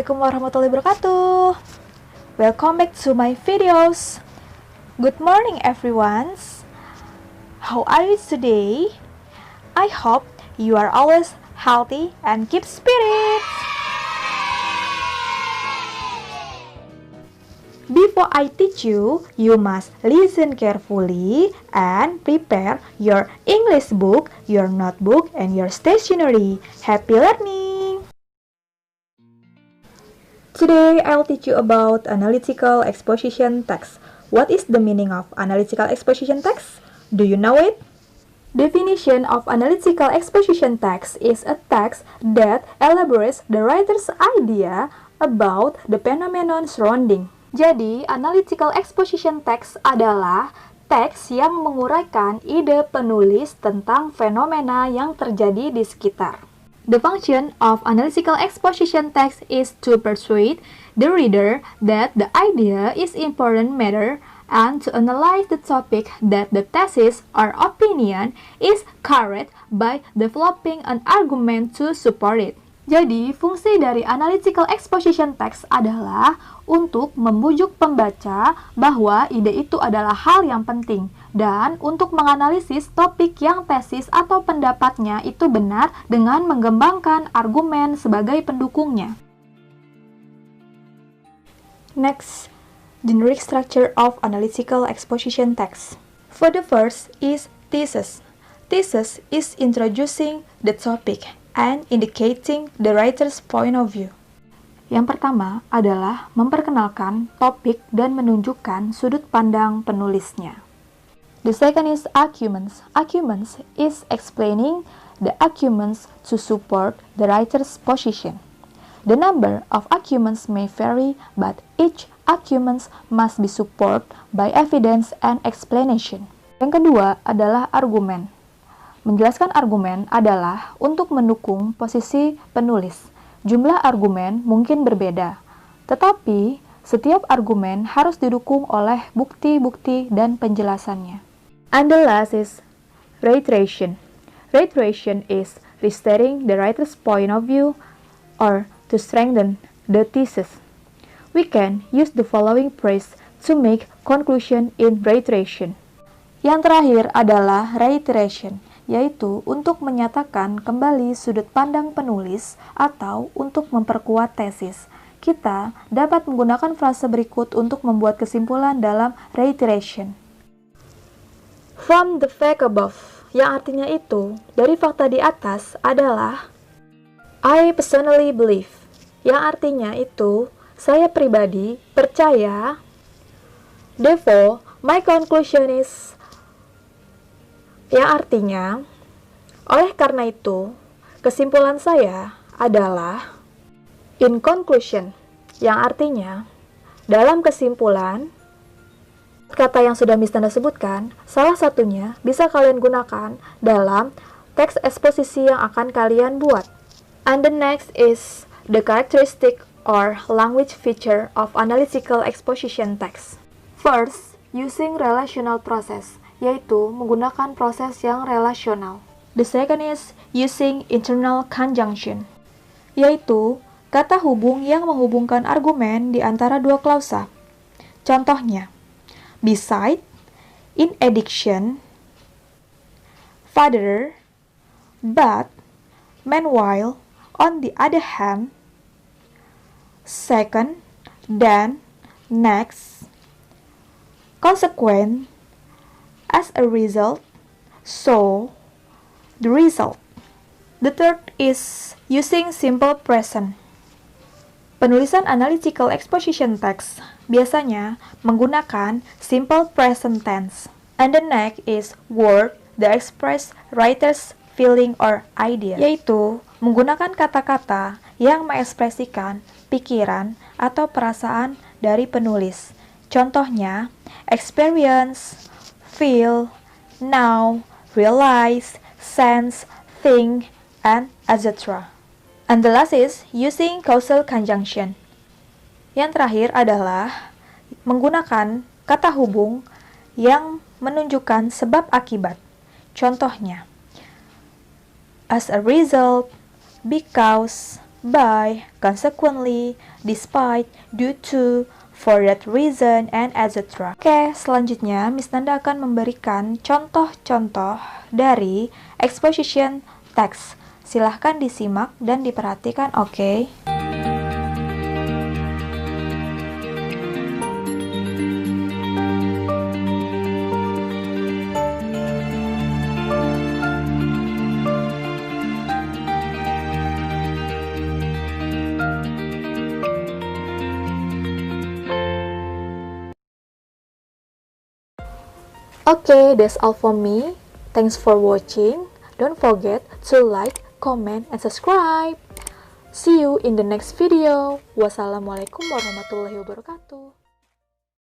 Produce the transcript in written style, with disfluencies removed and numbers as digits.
Assalamualaikum warahmatullahi wabarakatuh. Welcome back to my videos. Good morning everyone. How are you today? I hope you are always healthy and keep spirits. Before I teach you, you must listen carefully and prepare your English book, your notebook, and your stationery. Happy learning! Today, I'll teach you about analytical exposition text. What is the meaning of analytical exposition text? Do you know it? Definition of analytical exposition text is a text that elaborates the writer's idea about the phenomenon surrounding. Jadi, analytical exposition text adalah teks yang menguraikan ide penulis tentang fenomena yang terjadi di sekitar. The function of analytical exposition text is to persuade the reader that the idea is important matter and to analyze the topic that the thesis or opinion is correct by developing an argument to support it. Jadi, fungsi dari analytical exposition text adalah untuk membujuk pembaca bahwa ide itu adalah hal yang penting dan untuk menganalisis topik yang tesis atau pendapatnya itu benar dengan mengembangkan argumen sebagai pendukungnya. Next, generic structure of analytical exposition text. For the first is thesis. Thesis is introducing the topic and indicating the writer's point of view. Yang pertama adalah memperkenalkan topik dan menunjukkan sudut pandang penulisnya. The second is arguments. Arguments is explaining the arguments to support the writer's position. The number of arguments may vary, but each argument must be supported by evidence and explanation. Yang kedua adalah argumen. Menjelaskan argumen adalah untuk mendukung posisi penulis. Jumlah argumen mungkin berbeda, tetapi setiap argumen harus didukung oleh bukti-bukti dan penjelasannya. And the last is reiteration. Reiteration is restating the writer's point of view or to strengthen the thesis. We can use the following phrase to make conclusion in reiteration. Yang terakhir adalah reiteration, yaitu untuk menyatakan kembali sudut pandang penulis atau untuk memperkuat tesis. Kita dapat menggunakan frase berikut untuk membuat kesimpulan dalam reiteration. From the fact above, yang artinya itu, dari fakta di atas adalah I personally believe, yang artinya itu, saya pribadi percaya. Therefore, my conclusion is, yang artinya, oleh karena itu, kesimpulan saya adalah in conclusion, yang artinya, dalam kesimpulan, kata yang sudah Miss Tanda sebutkan, salah satunya bisa kalian gunakan dalam teks eksposisi yang akan kalian buat. And the next is the characteristic or language feature of analytical exposition text. First, using relational process, yaitu menggunakan proses yang relasional. The second is using internal conjunction, yaitu kata hubung yang menghubungkan argumen di antara dua klausa. Contohnya, beside, in addition, further, but, meanwhile, on the other hand, second, then, next, consequent, as a result, so, the result. The third is using simple present. Penulisan analytical exposition text biasanya menggunakan simple present tense. And the next is word that express writer's feeling or idea, yaitu menggunakan kata-kata yang mengekspresikan pikiran atau perasaan dari penulis. Contohnya, experience, feel, know, realize, sense, think, and etc. And the last is using causal conjunction. Yang terakhir adalah menggunakan kata hubung yang menunjukkan sebab akibat. Contohnya, as a result, because, by, consequently, despite, due to, for that reason, and etc. Oke, selanjutnya Miss Nanda akan memberikan contoh-contoh dari exposition text. Silahkan disimak dan diperhatikan, oke? Okay, that's all for me. Thanks for watching. Don't forget to like, comment, and subscribe. See you in the next video. Wassalamualaikum warahmatullahi wabarakatuh.